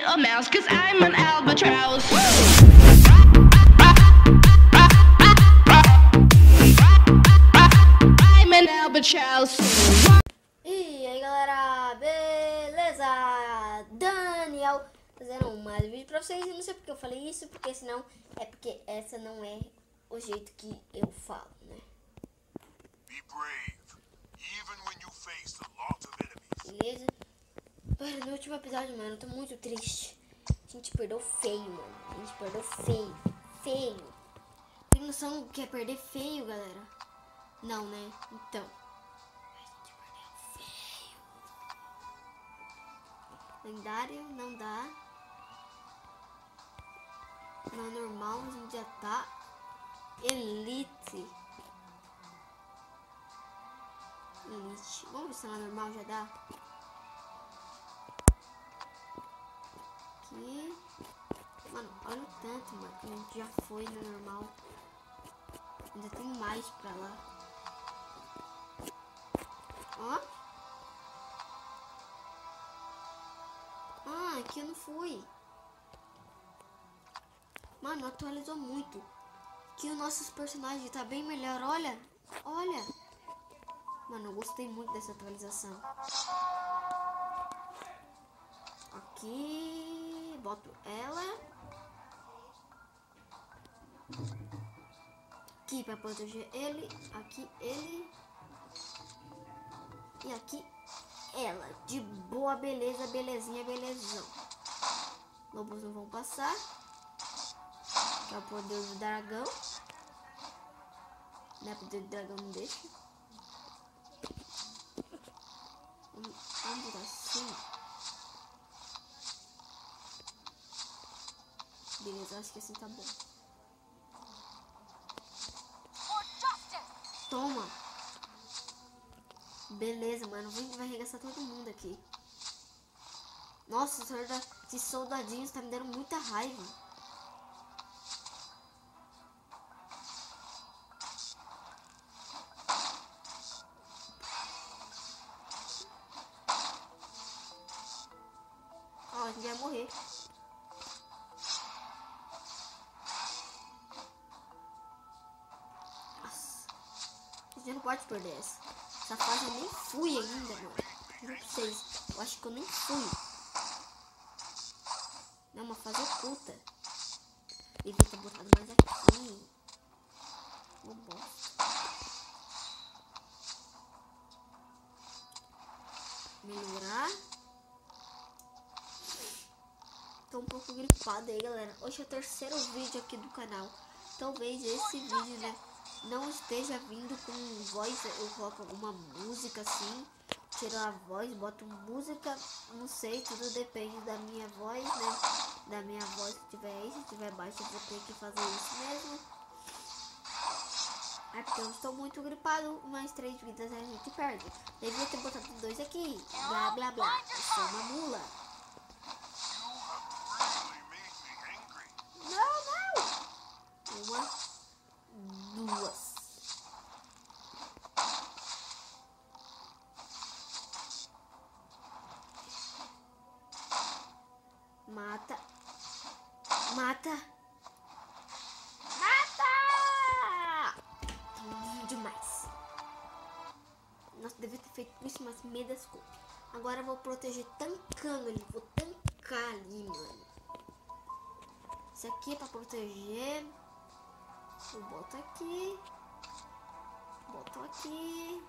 a mouse, cause I'm an albatross. I'm an albatross. E aí galera, beleza? Daniel fazendo mais um vídeo pra vocês. Eu não sei porque eu falei isso, porque senão é porque essa não é o jeito que eu falo, né? Be brave, even when you face a lot of enemies. Beleza? Mano, no último episódio, mano, eu tô muito triste. A gente perdeu feio, mano. A gente perdeu feio. Feio. Tem noção do que é perder feio, galera? Não, né? Então. A gente perdeu feio. Lendário, não dá. Na normal, a gente já tá. Elite. Elite. Vamos ver se na normal já dá. Aqui. Mano, olha o tanto, mano, que a gente já foi no normal. Ainda tem mais pra lá. Ó. Ah, aqui eu não fui. Mano, atualizou muito. Aqui os nossos personagens tá bem melhor, olha. Olha. Mano, eu gostei muito dessa atualização. Aqui, boto ela. Aqui para proteger ele. Aqui ele. E aqui ela. De boa, beleza, belezinha, belezão. Lobos não vão passar. Que é o poder do dragão. Não é poder do dragão, não deixa. Vamos botar assim. Beleza, acho que assim tá bom. Toma. Beleza, mano. Vai arregaçar todo mundo aqui. Nossa, esses soldadinhos tá me dando muita raiva. Ó, a gente vai morrer. Eu não pode perder essa. Essa fase eu nem fui ainda, mano. Juro pra vocês. Eu acho que eu nem fui. Não, uma fase oculta. Devia ter botado mais aqui. Ô bosta. Melhorar. Tô um pouco gripado aí, galera. Hoje é o terceiro vídeo aqui do canal. Talvez esse vídeo, né, não esteja vindo com voz. Eu coloco alguma música assim, tiro a voz, boto música, não sei, tudo depende da minha voz, né? Da minha voz, se tiver aí, se tiver baixo eu vou ter que fazer isso mesmo. É porque eu estou muito gripado, mais 3 vidas a gente perde. Devia ter botado 2 aqui, blá blá blá. Eu sou uma mula. Uma, duas. Mata. Mata. Mata! Demais. Nossa, devia ter feito isso, mas me desculpe. Agora eu vou proteger tancando ali. Vou tancar ali, mano. Isso aqui é pra proteger. Eu boto aqui. Boto aqui.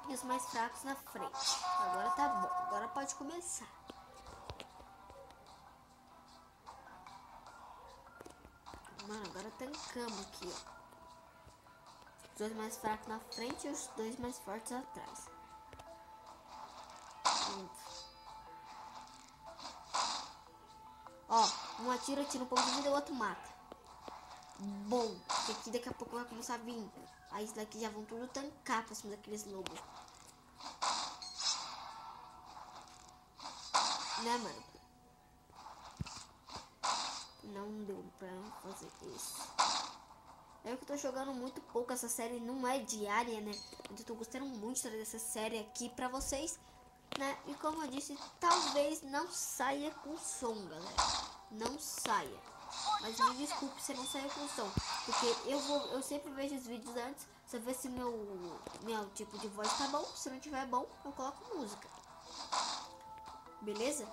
E os mais fracos na frente. Agora tá bom. Agora pode começar. Mano, agora tancamos aqui, ó. Os 2 mais fracos na frente e os 2 mais fortes atrás. Pronto. Ó, um atira um pouco de vida e o outro mata. Bom, porque aqui daqui a pouco vai começar a vir. Aí isso daqui já vão tudo tancar pra cima daqueles lobos. Né, mano? Não deu pra fazer isso. É que eu tô jogando muito pouco. Essa série não é diária, né? Eu tô gostando muito de trazer essa série aqui pra vocês. né? E como eu disse, talvez não saia com som, galera. Não saia. Mas me desculpe se não saia com som. Porque eu sempre vejo os vídeos antes. Só ver se meu tipo de voz tá bom. Se não tiver bom, eu coloco música. Beleza?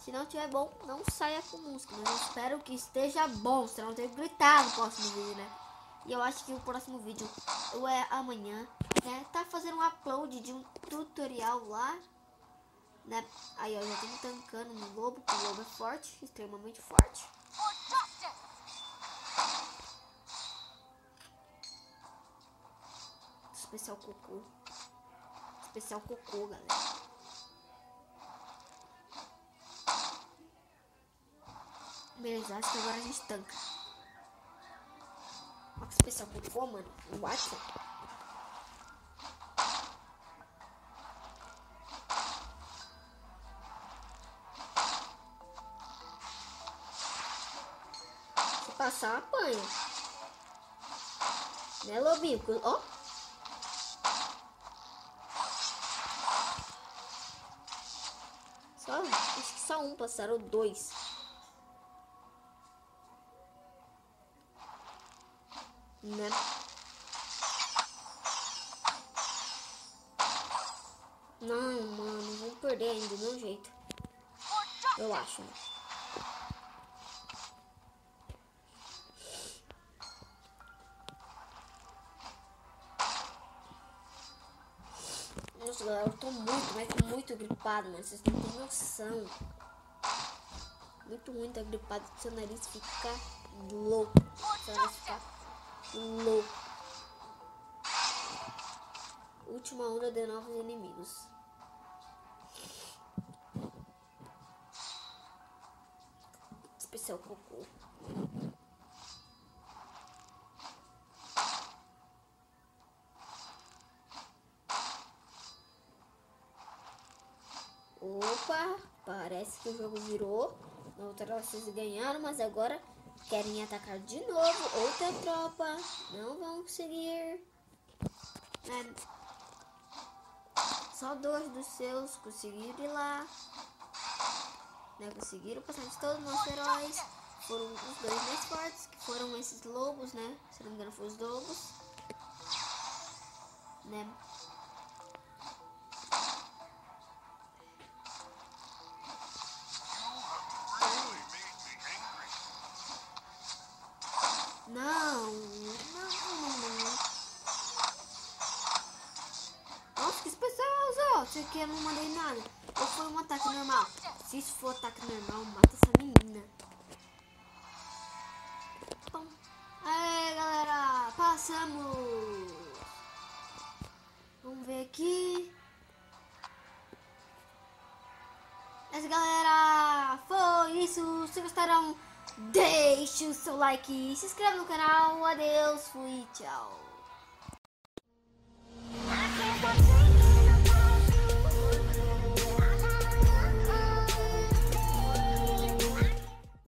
Se não tiver bom, não saia com música. Mas eu espero que esteja bom. Senão eu tenho que gritar no próximo vídeo, né? E eu acho que o próximo vídeo, ou é amanhã, né? Tá fazendo um upload de um tutorial lá, né? Aí eu já tô tancando no lobo, porque o lobo é forte, extremamente forte. Especial cocô. Especial cocô, galera. Beleza, acho que agora a gente tanca. Olha que especial cocô, mano. O Watson. Se passar, apanha. Né, lobinho? Ó. Acho que só um passaram, dois. Né? Não, mano, vamos perder ainda do meu jeito. Eu acho, né? Nossa, galera, eu tô muito gripado, mano. Vocês não têm noção. Muito ruim tá gripado. Seu nariz fica louco. Seu nariz fica louco. Última onda de novos inimigos. Especial cocô. Opa, parece que o jogo virou. Na outra vocês ganharam, mas agora querem atacar de novo. Outra tropa. Não vão conseguir. Só dois dos seus conseguiram ir lá. Né? Conseguiram passar de todos os nossos heróis. Foram os dois mais fortes, que foram esses lobos, né? Se não me engano, foram os lobos. Né? Não. Nossa, que especial, Zó. Isso aqui eu não mandei nada. Ou foi um ataque normal? Se isso for ataque normal, mata essa menina. Bom. Aê, galera. Passamos. Vamos ver aqui. Mas, galera, foi isso. Se gostaram, deixe o seu like, se inscreva no canal. Adeus, fui, tchau.